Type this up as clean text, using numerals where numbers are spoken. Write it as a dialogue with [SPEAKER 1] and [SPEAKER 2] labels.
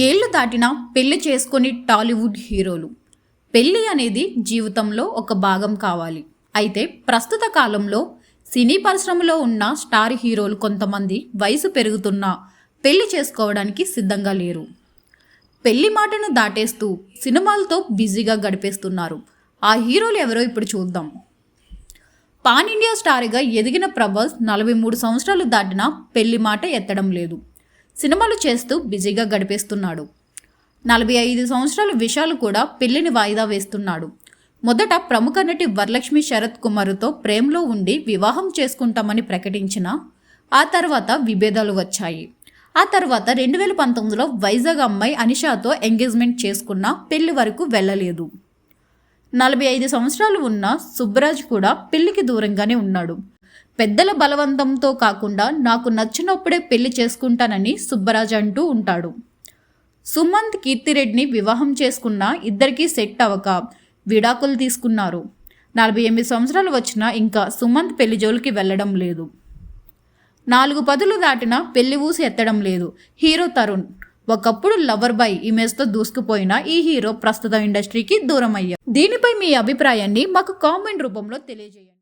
[SPEAKER 1] ఏళ్లు దాటినా పెళ్లి చేసుకొని టాలీవుడ్ హీరోలు. పెళ్లి అనేది జీవితంలో ఒక భాగం కావాలి. అయితే ప్రస్తుత కాలంలో సినీ పరిశ్రమలో ఉన్న స్టార్ హీరోలు కొంతమంది వయసు పెరుగుతున్నా పెళ్లి చేసుకోవడానికి సిద్ధంగా లేరు. పెళ్లి మాటను దాటేస్తూ సినిమాలతో బిజీగా గడిపేస్తున్నారు. ఆ హీరోలు ఎవరో ఇప్పుడు చూద్దాం. పాన్ ఇండియా స్టార్గా ఎదిగిన ప్రభాస్ 43 సంవత్సరాలు దాటినా పెళ్లి మాట ఎత్తడం లేదు. సినిమాలు చేస్తూ బిజీగా గడిపేస్తున్నాడు. 45 సంవత్సరాల విశాల్ కూడా పెళ్లిని వాయిదా వేస్తున్నాడు. మొదట ప్రముఖ నటి వరలక్ష్మి శరత్ కుమార్తో ప్రేమలో ఉండి వివాహం చేసుకుంటామని ప్రకటించినా ఆ తర్వాత విభేదాలు వచ్చాయి. ఆ తర్వాత 2019లో వైజాగ్ అమ్మాయి అనిషాతో ఎంగేజ్మెంట్ చేసుకున్నా పెళ్లి వరకు వెళ్ళలేదు. 45 సంవత్సరాలు ఉన్న సుబ్బరాజ్ కూడా పెళ్లికి దూరంగానే ఉన్నాడు. పెద్దల బలవంతంతో కాకుండా నాకు నచ్చినప్పుడే పెళ్లి చేసుకుంటానని సుబ్బరాజ్ అంటూ ఉంటాడు. సుమంత్ కీర్తిరెడ్డిని వివాహం చేసుకున్న ఇద్దరికీ సెట్ అవ్వక విడాకులు తీసుకున్నారు. 48 సంవత్సరాలు వచ్చినా ఇంకా సుమంత్ పెళ్లి జోలికి వెళ్ళడం లేదు. 4 పదులు దాటినా పెళ్లి ఊసి ఎత్తడం లేదు. హీరో తరుణ్ ఒకప్పుడు లవర్ బాయ్ ఇమేజ్తో దూసుకుపోయిన ఈ హీరో ప్రస్తుతం ఇండస్ట్రీకి దూరం అయ్యారు. దీనిపై మీ అభిప్రాయాన్ని మాకు కామెంట్ రూపంలో తెలియజేయండి.